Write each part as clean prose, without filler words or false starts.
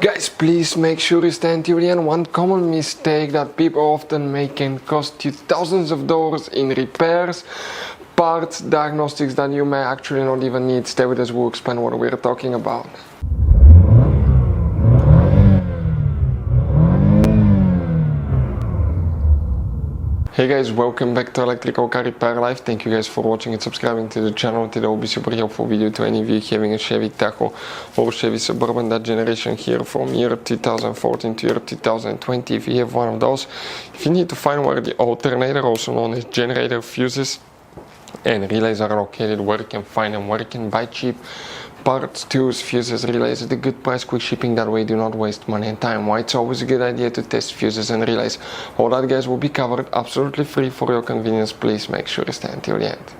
Guys, please make sure you stand till the end. One common mistake that people often make can cost you thousands of dollars in repairs, parts, diagnostics that you may actually not even need. Stay with us, we'll explain what we're talking about. Hey guys, welcome back to Electrical Car Repair Life. Thank you guys for watching and subscribing to the channel. Today will be super helpful video to any of you having a Chevy Tahoe or Chevy Suburban, that generation here from year 2014 to year 2020. If you have one of those, if you need to find where the alternator, also known as generator, fuses and relays are located, where you can find them, where you can buy cheap parts, tools, fuses, relays at a good price, quick shipping, that way you do not waste money and time. Why it's always a good idea to test fuses and relays. All that, guys, will be covered absolutely free for your convenience. Please make sure to stay until the end.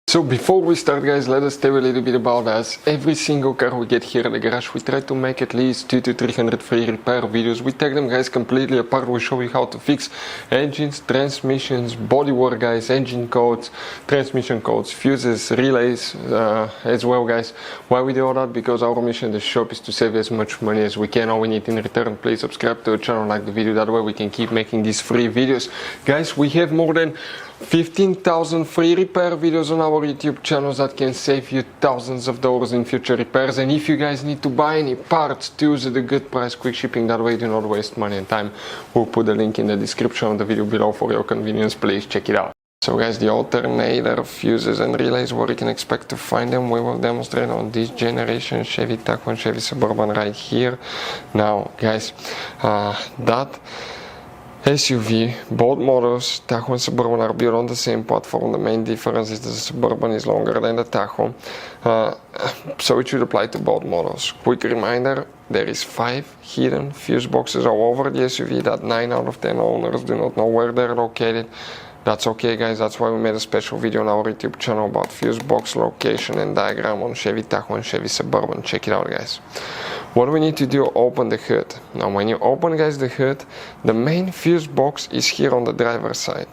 So before we start, guys, let us tell you a little bit about us. Every single car we get here at the garage, we try to make at least 200 to 300 free repair videos. We take them, guys, completely apart. We show you how to fix engines, transmissions, bodywork, guys, engine codes, transmission codes, fuses, relays as well, guys. Why we do all that? Because our mission in the shop is to save as much money as we can. All we need in return, please subscribe to the channel, like the video, that way we can keep making these free videos. Guys, we have more than 15,000 free repair videos on our YouTube channels that can save you thousands of dollars in future repairs. And if you guys need to buy any parts, tools at a good price, quick shipping, that way you do not waste money and time, we'll put the link in the description of the video below for your convenience. Please check it out. So guys, the alternator, fuses and relays, where you can expect to find them, we will demonstrate on this generation Chevy Tahoe and Chevy Suburban right here. Now guys, that SUV, both models, Tahoe and Suburban, are built on the same platform. The main difference is that the Suburban is longer than the Tahoe, so it should apply to both models. Quick reminder, there is 5 hidden fuse boxes all over the SUV that 9 out of 10 owners do not know where they're located. That's okay, guys, that's why we made a special video on our YouTube channel about fuse box location and diagram on Chevy Tahoe and Chevy Suburban. Check it out, guys. What we need to do, open the hood. Now when you open, guys, the hood, the main fuse box is here on the driver's side.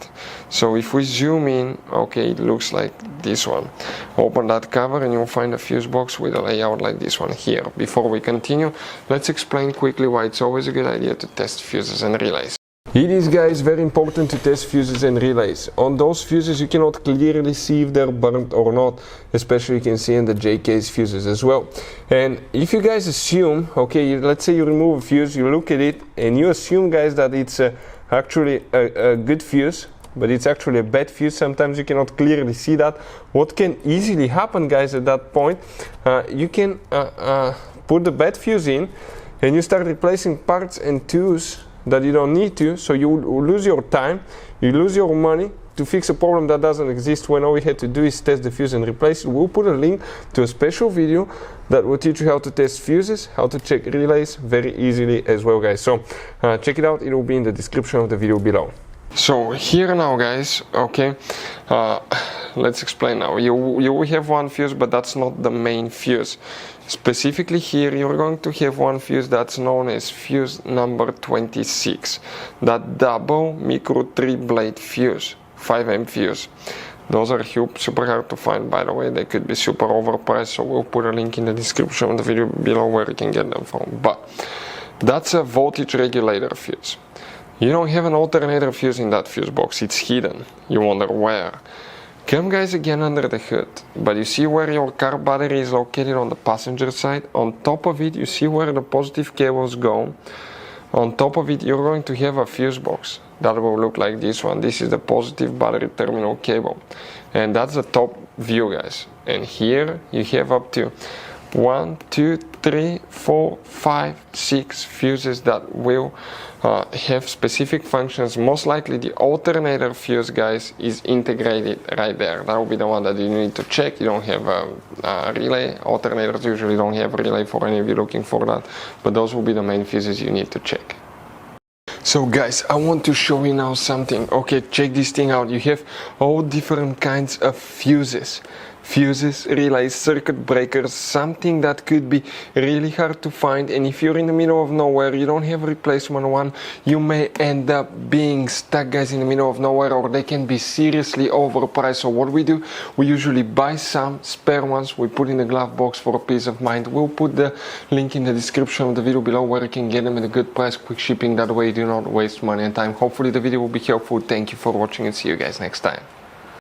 So if we zoom in, okay, it looks like this one. Open that cover and you'll find a fuse box with a layout like this one here. Before we continue, let's explain quickly why it's always a good idea to test fuses and relays. It is, guys, very important to test fuses and relays. On those fuses you cannot clearly see if they're burnt or not, especially you can see in the J-case fuses as well. And if you guys assume, okay, let's say you remove a fuse, you look at it and you assume, guys, that it's actually a good fuse, but it's actually a bad fuse, sometimes you cannot clearly see that. What can easily happen, guys, at that point, you can put the bad fuse in and you start replacing parts and tools that you don't need to, so you lose your time, you lose your money to fix a problem that doesn't exist, when all we had to do is test the fuse and replace it. We'll put a link to a special video that will teach you how to test fuses, how to check relays very easily as well, guys. So check it out, it will be in the description of the video below. So here now, guys, okay, let's explain now. You will have one fuse, but that's not the main fuse. Specifically here, you're going to have one fuse that's known as fuse number 26. That double micro 3-blade fuse, 5M fuse. Those are super hard to find, by the way. They could be super overpriced, so we'll put a link in the description of the video below where you can get them from. But that's a voltage regulator fuse. You don't have an alternator fuse in that fuse box, it's hidden. You wonder where. Come, guys, again under the hood, but you see where your car battery is located on the passenger side. On top of it, you see where the positive cables go. On top of it, you're going to have a fuse box that will look like this one. This is the positive battery terminal cable, and that's the top view, guys. And here you have up to 1, 2, 3, 4, 5, 6 fuses that will have specific functions. Most likely the alternator fuse, guys, is integrated right there. That will be the one that you need to check. You don't have a relay. Alternators usually don't have a relay, for any of you looking for that, but those will be the main fuses you need to check. So guys, I want to show you now something. Okay, check this thing out. You have all different kinds of fuses. fuses, relays, circuit breakers, something that could be really hard to find. And if you're in the middle of nowhere, you don't have a replacement one, you may end up being stuck, guys, in the middle of nowhere, or they can be seriously overpriced. So what we do, we usually buy some spare ones, we put in the glove box for a peace of mind. We'll put the link in the description of the video below where you can get them at a good price, quick shipping. That way you do not waste money and time. Hopefully the video will be helpful. Thank you for watching and see you guys next time.